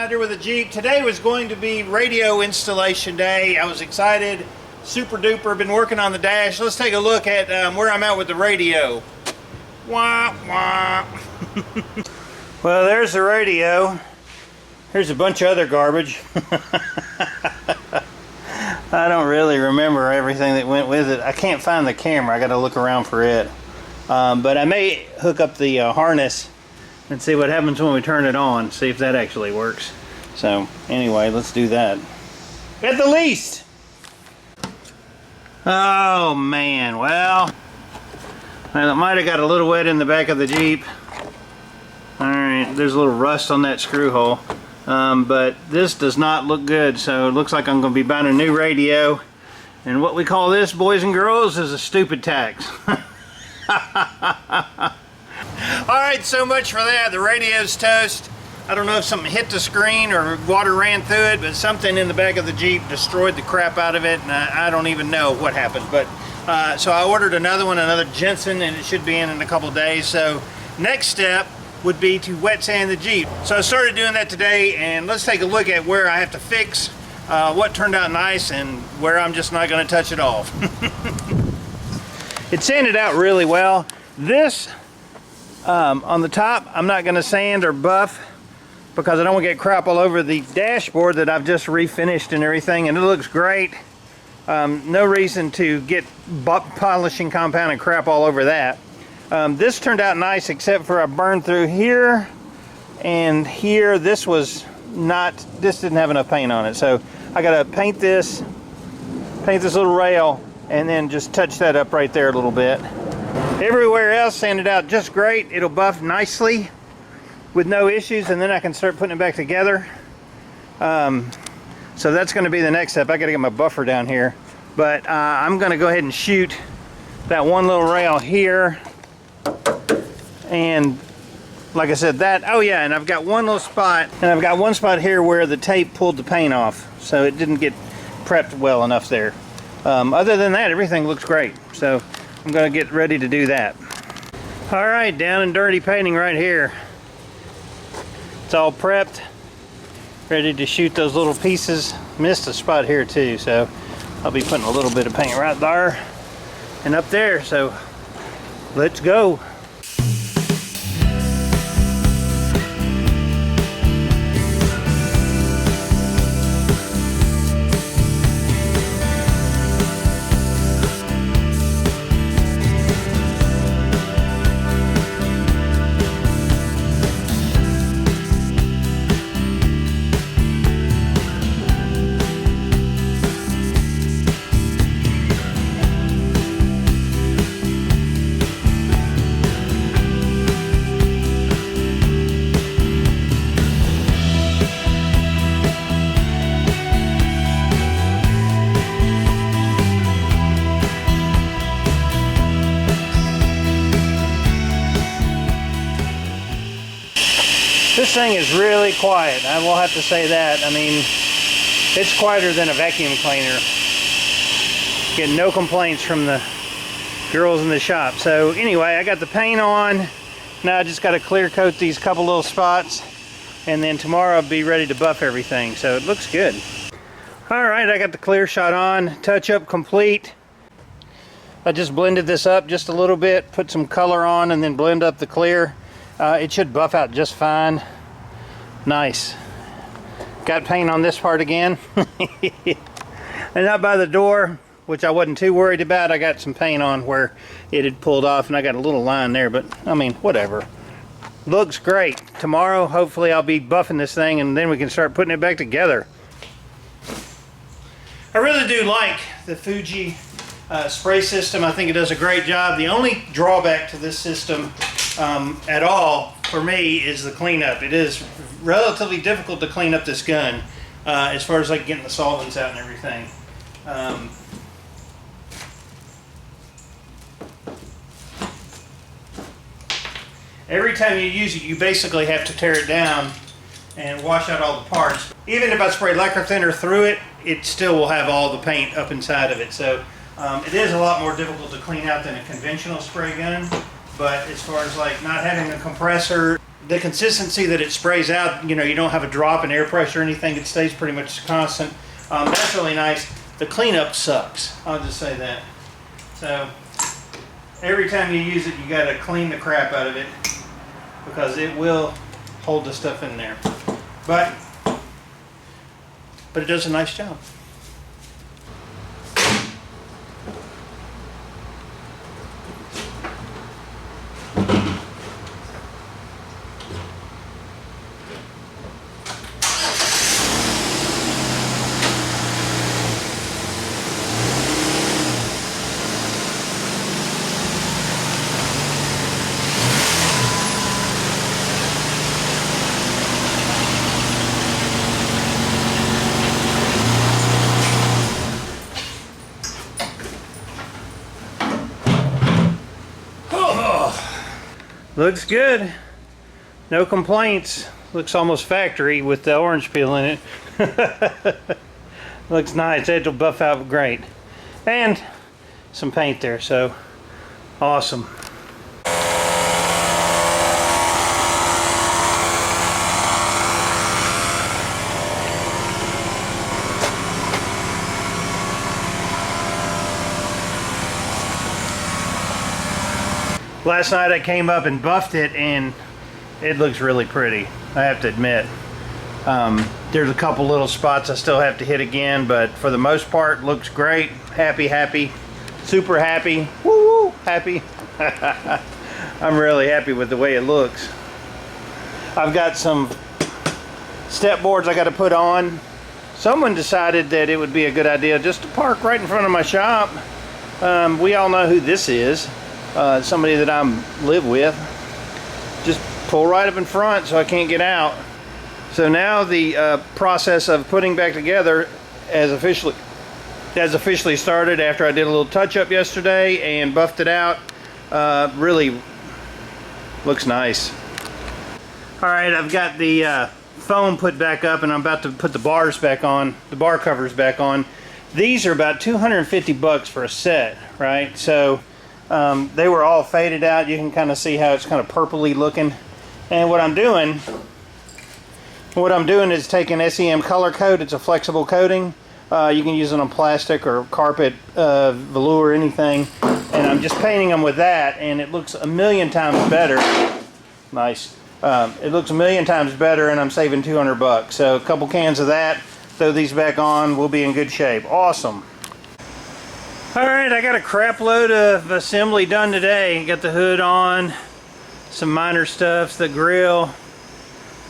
out here with a Jeep. Today was going to be radio installation day. I was excited, super duper. Been working on the dash. Let's take a look at where I'm at with the radio. Wah, wah. Well, there's the radio. Here's a bunch of other garbage. I don't really remember everything that went with it. I can't find the camera. I got to look around for it. But I may hook up the harness and see what happens when we turn it on. See if that actually works. So anyway, let's do that. At the least. Oh man, well, it might have got a little wet in the back of the Jeep. Alright, there's a little rust on that screw hole. But this does not look good, so it looks like I'm going to be buying a new radio. And what we call this, boys and girls, is a stupid tax. Alright, so much for that. The radio's toast. I don't know if something hit the screen or water ran through it, but something in the back of the Jeep destroyed the crap out of it, and I don't even know what happened. But so I ordered another one, another Jensen, and it should be in a couple days. So next step would be to wet sand the Jeep. So I started doing that today, and let's take a look at where I have to fix, what turned out nice, and where I'm just not going to touch it off. It sanded out really well. This, on the top, I'm not going to sand or buff because I don't want to get crap all over the dashboard that I've just refinished and everything, and it looks great. No reason to get polishing compound and crap all over that. This turned out nice, except for I burned through here and here. This didn't have enough paint on it, so I gotta paint this little rail and then just touch that up right there a little bit. Everywhere else sanded out just great. It'll buff nicely with no issues, and then I can start putting it back together. So that's going to be the next step. I gotta get my buffer down here, but I'm gonna go ahead and shoot that one little rail here. And like I said, oh yeah, and I've got one little spot, and I've got one spot here where the tape pulled the paint off, so it didn't get prepped well enough there. Other than that, everything looks great, so I'm gonna get ready to do that. All right, down and dirty painting right here. It's all prepped, ready to shoot those little pieces. Missed a spot here too, so I'll be putting a little bit of paint right there and up there, so let's go. This thing is really quiet. I will have to say that. I mean, it's quieter than a vacuum cleaner. Getting no complaints from the girls in the shop. So anyway, I got the paint on. Now I just got to clear coat these couple little spots, and then tomorrow I'll be ready to buff everything. So it looks good. All right, I got the clear shot on. Touch up complete. I just blended this up just a little bit, put some color on, and then blend up the clear. It should buff out just fine. Nice. Got paint on this part again. And up by the door, which I wasn't too worried about, I got some paint on where it had pulled off, and I got a little line there, but I mean, whatever. Looks great. Tomorrow, hopefully I'll be buffing this thing, and then we can start putting it back together. I really do like the Fuji spray system. I think it does a great job. The only drawback to this system at all for me is the cleanup. It is relatively difficult to clean up this gun as far as like getting the solvents out and everything. Every time you use it, you basically have to tear it down and wash out all the parts. Even if I spray lacquer thinner through it, it still will have all the paint up inside of it. So it is a lot more difficult to clean out than a conventional spray gun. But as far as like not having a compressor, the consistency that it sprays out, you know, you don't have a drop in air pressure or anything. It stays pretty much constant. That's really nice. The cleanup sucks. I'll just say that. So every time you use it, you got to clean the crap out of it because it will hold the stuff in there. But it does a nice job. Looks good. No complaints. Looks almost factory with the orange peel in it. Looks nice. It'll buff out great. And some paint there, so awesome. Last night I came up and buffed it and it looks really pretty, I have to admit. There's a couple little spots I still have to hit again, but for the most part looks great. Happy, super happy, woo, happy. I'm really happy with the way it looks. I've got some step boards I got to put on. Someone decided that it would be a good idea just to park right in front of my shop. We all know who this is. Somebody that I live with. Just pull right up in front so I can't get out. So now the process of putting back together has officially started after I did a little touch-up yesterday and buffed it out. Really looks nice. Alright, I've got the foam put back up and I'm about to put the bars back on, the bar covers back on. These are about 250 bucks for a set, right? So they were all faded out. You can kind of see how it's kind of purpley looking. And what I'm doing is taking SEM color coat. It's a flexible coating. You can use it on plastic or carpet, velour, anything. And I'm just painting them with that, and it looks a million times better. Nice. It looks a million times better, and I'm saving 200 bucks. So a couple cans of that. Throw these back on. We'll be in good shape. Awesome. Alright, I got a crap load of assembly done today. Got the hood on, some minor stuff, the grill,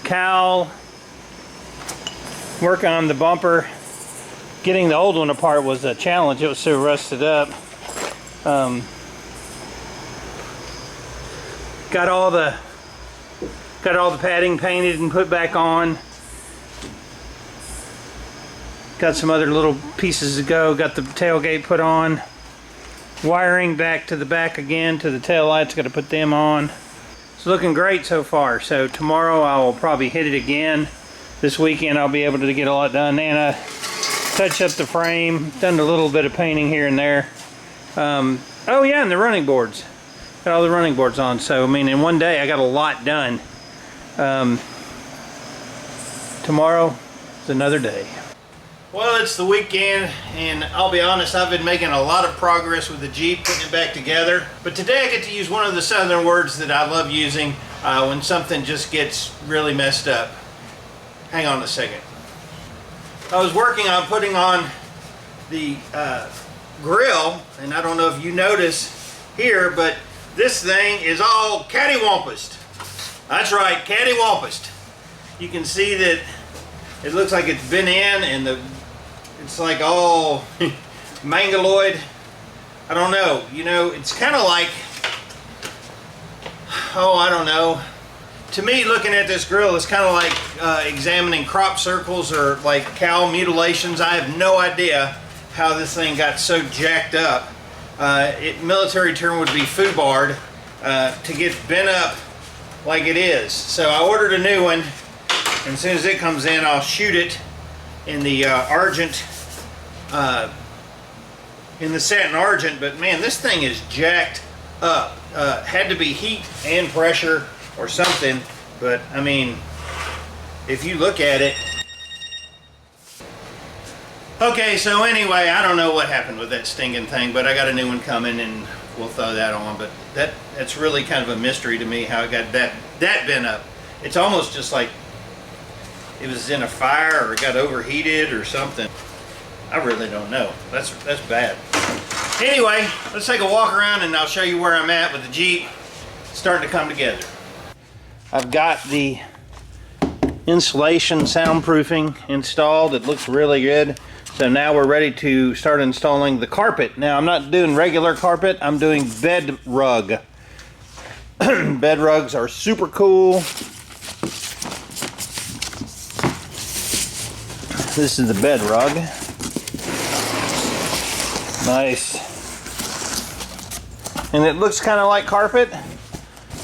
cowl, working on the bumper. Getting the old one apart was a challenge. It was so rusted up. Got all the padding painted and put back on. Got some other little pieces to go. Got the tailgate put on. Wiring back to the back again to the tail lights. Got to put them on. It's looking great so far. So tomorrow I will probably hit it again. This weekend I'll be able to get a lot done. And touch up the frame. Done a little bit of painting here and there. Oh yeah, and the running boards. Got all the running boards on. So I mean, in one day I got a lot done. Tomorrow is another day. Well, it's the weekend, and I'll be honest, I've been making a lot of progress with the Jeep, putting it back together. But today I get to use one of the Southern words that I love using when something just gets really messed up. Hang on a second. I was working on putting on the grill, and I don't know if you notice here, but this thing is all cattywampused. That's right, cattywampused. You can see that it looks like it's been in, and it's like all mangaloid. I don't know. You know, it's kind of like, oh, I don't know. To me, looking at this grill, it's kind of like examining crop circles or like cow mutilations. I have no idea how this thing got so jacked up. Military term would be foobarred to get bent up like it is. So I ordered a new one, and as soon as it comes in, I'll shoot it in the Argent, in the satin Argent. But man, this thing is jacked up. Had to be heat and pressure or something But I mean, if you look at it. Okay, so anyway, I don't know what happened with that stinging thing, but I got a new one coming and we'll throw that on. But that's really kind of a mystery to me how it got that bent up. It's almost just like it was in a fire or it got overheated or something. I really don't know. That's bad. Anyway, let's take a walk around and I'll show you where I'm at with the Jeep. It's starting to come together. I've got the insulation soundproofing installed. It looks really good. So now we're ready to start installing the carpet. Now I'm not doing regular carpet, I'm doing Bedrug. Bedrugs are super cool. This is the Bedrug. Nice. And it looks kind of like carpet,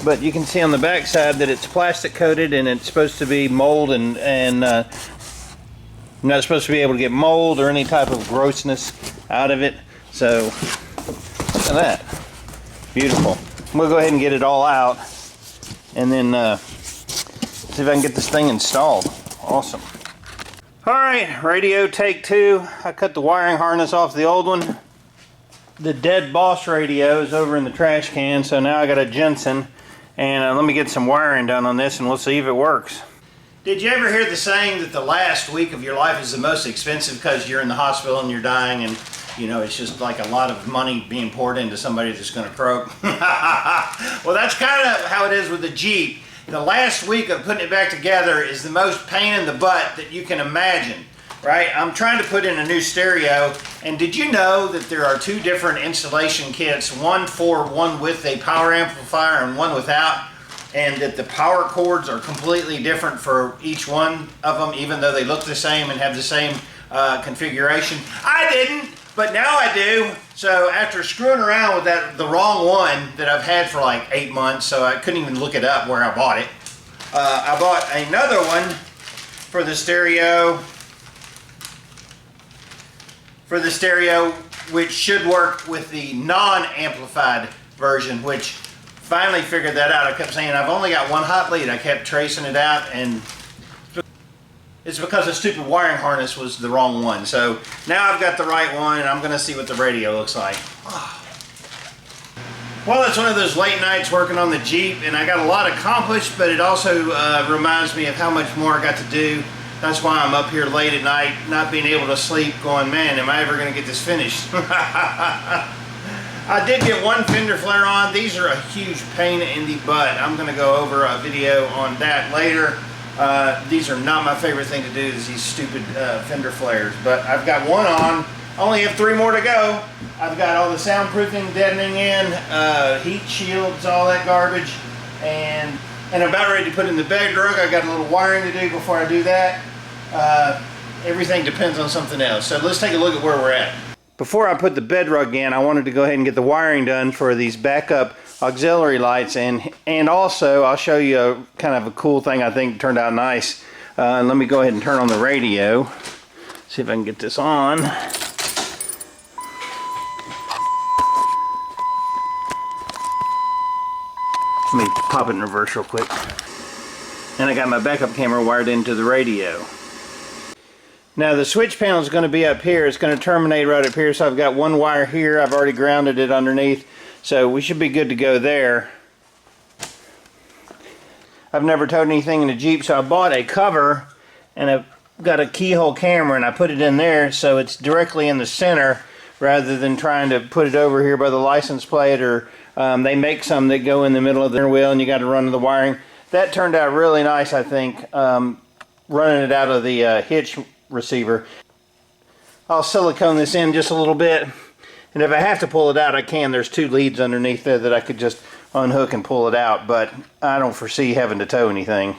but you can see on the back side that it's plastic coated and it's supposed to be mold and you're not supposed to be able to get mold or any type of grossness out of it. So look at that. Beautiful. We'll go ahead and get it all out and then see if I can get this thing installed. Awesome. Alright, radio take 2. I cut the wiring harness off the old one. The dead Boss radio is over in the trash can, so now I got a Jensen. And let me get some wiring done on this and we'll see if it works. Did you ever hear the saying that the last week of your life is the most expensive because you're in the hospital and you're dying and you know it's just like a lot of money being poured into somebody that's going to croak? Well, that's kind of how it is with the Jeep. The last week of putting it back together is the most pain in the butt that you can imagine, right? I'm trying to put in a new stereo, and did you know that there are 2 different installation kits, one with a power amplifier and one without? And that the power cords are completely different for each one of them, even though they look the same and have the same configuration. I didn't, but now I do. So after screwing around with the wrong one that I've had for like 8 months, so I couldn't even look it up where I bought it. I bought another one for the stereo. Which should work with the non-amplified version, which finally figured that out. I kept saying I've only got one hot lead. I kept tracing it out and it's because the stupid wiring harness was the wrong one. So now I've got the right one and I'm going to see what the radio looks like. Well, it's one of those late nights working on the Jeep and I got a lot accomplished, but it also reminds me of how much more I got to do. That's why I'm up here late at night, not being able to sleep, going, man, am I ever going to get this finished? I did get one fender flare on. These are a huge pain in the butt. I'm going to go over a video on that later. These are not my favorite thing to do, is these stupid fender flares. But I've got one on. Only have 3 more to go. I've got all the soundproofing, deadening in, heat shields, all that garbage. And I'm about ready to put in the Bedrug. I got a little wiring to do before I do that. Everything depends on something else. So let's take a look at where we're at. Before I put the Bedrug in, I wanted to go ahead and get the wiring done for these backup auxiliary lights, and also I'll show you kind of a cool thing I think turned out nice. Let me go ahead and turn on the radio. See if I can get this on. Let me pop it in reverse real quick. And I got my backup camera wired into the radio. Now the switch panel is going to be up here. It's going to terminate right up here. So I've got one wire here. I've already grounded it underneath. So we should be good to go there. I've never towed anything in a Jeep, so I bought a cover and I've got a keyhole camera and I put it in there so it's directly in the center rather than trying to put it over here by the license plate, or they make some that go in the middle of the wheel and you got to run the wiring. That turned out really nice, I think, running it out of the hitch receiver. I'll silicone this in just a little bit, and if I have to pull it out I can. There's 2 leads underneath there that I could just unhook and pull it out, but I don't foresee having to tow anything.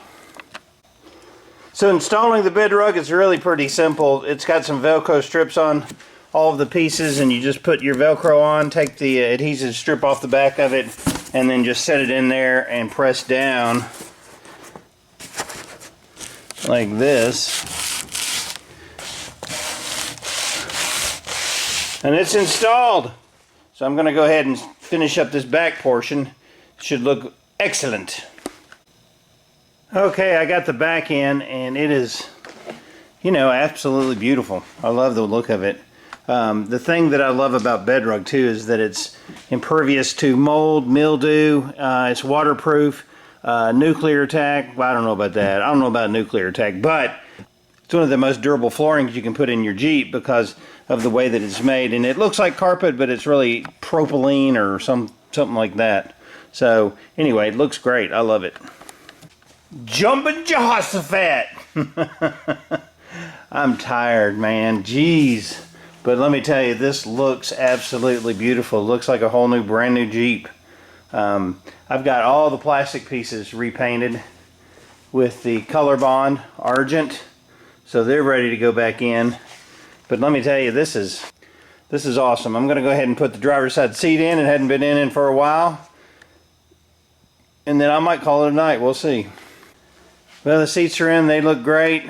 So installing the Bedrug is really pretty simple. It's got some Velcro strips on all of the pieces, and you just put your Velcro on, take the adhesive strip off the back of it, and then just set it in there and press down like this. And it's installed. So I'm going to go ahead and finish up this back portion. It should look excellent. Okay, I got the back in, and it is, you know, absolutely beautiful. I love the look of it. The thing that I love about Bedrug too is that it's impervious to mold, mildew, it's waterproof, nuclear attack. Well, I don't know about that. I don't know about nuclear attack, but it's one of the most durable floorings you can put in your Jeep because of the way that it's made. And it looks like carpet, but it's really propylene or something like that. So anyway, it looks great. I love it. Jumping Jehoshaphat. I'm tired, man. Jeez. But let me tell you, this looks absolutely beautiful. It looks like a whole new, brand new Jeep. I've got all the plastic pieces repainted with the Color Bond Argent, so they're ready to go back in. But let me tell you, this is awesome. I'm going to go ahead and put the driver's side seat in. It hadn't been in for a while, and then I might call it a night. We'll see. Well, the seats are in. They look great.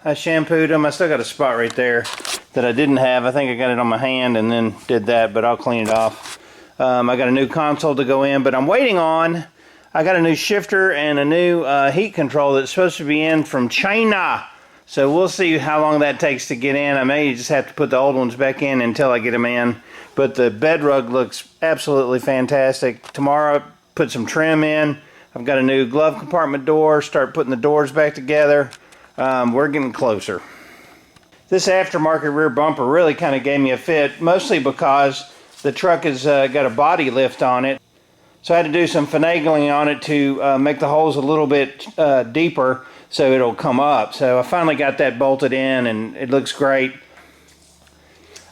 I shampooed them. I still got a spot right there that I didn't have. I think I got it on my hand and then did that, but I'll clean it off. I got a new console to go in, but I'm waiting on, I got a new shifter and a new heat control that's supposed to be in from China. So we'll see how long that takes to get in. I may just have to put the old ones back in until I get them in. But the Bedrug looks absolutely fantastic. Tomorrow, put some trim in. I've got a new glove compartment door, start putting the doors back together. We're getting closer. This aftermarket rear bumper really kind of gave me a fit, mostly because the truck has got a body lift on it. So I had to do some finagling on it to make the holes a little bit deeper so it'll come up. So I finally got that bolted in and it looks great.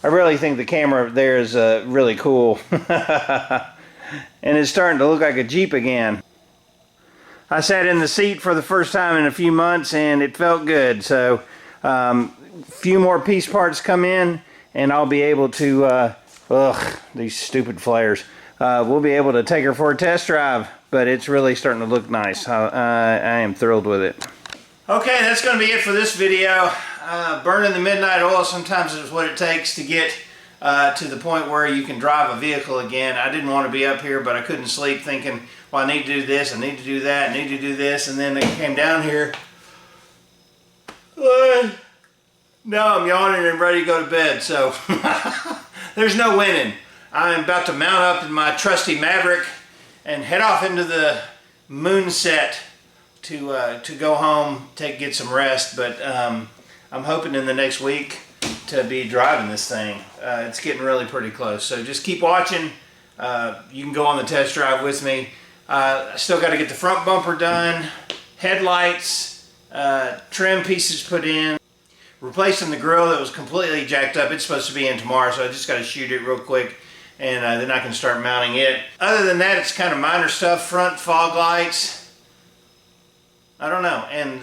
I really think the camera there is really cool. And it's starting to look like a Jeep again. I sat in the seat for the first time in a few months and it felt good. So few more piece parts come in and I'll be able to, these stupid flares. We'll be able to take her for a test drive, but it's really starting to look nice. I am thrilled with it. Okay, that's going to be it for this video. Burning the midnight oil sometimes is what it takes to get to the point where you can drive a vehicle again. I didn't want to be up here, but I couldn't sleep thinking, well, I need to do this, I need to do that, I need to do this, and then I came down here. Now I'm yawning and ready to go to bed, so there's no winning. I'm about to mount up in my trusty Maverick and head off into the moonset to go home, get some rest, but I'm hoping in the next week to be driving this thing. It's getting really pretty close, so just keep watching. You can go on the test drive with me. I still got to get the front bumper done, headlights, trim pieces put in, replacing the grill that was completely jacked up. It's supposed to be in tomorrow, so I just got to shoot it real quick and then I can start mounting it. Other than that, it's kind of minor stuff. Front fog lights, I don't know, and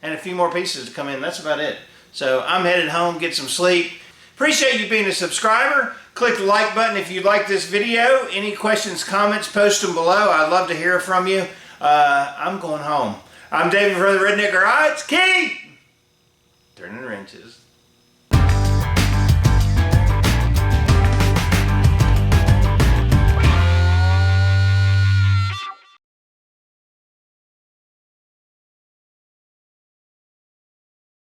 a few more pieces to come in. That's about it. So I'm headed home, get some sleep. Appreciate you being a subscriber. Click the like button if you like this video. Any questions, comments, post them below. I'd love to hear from you. I'm going home. I'm David for the Redneck Rides. Keep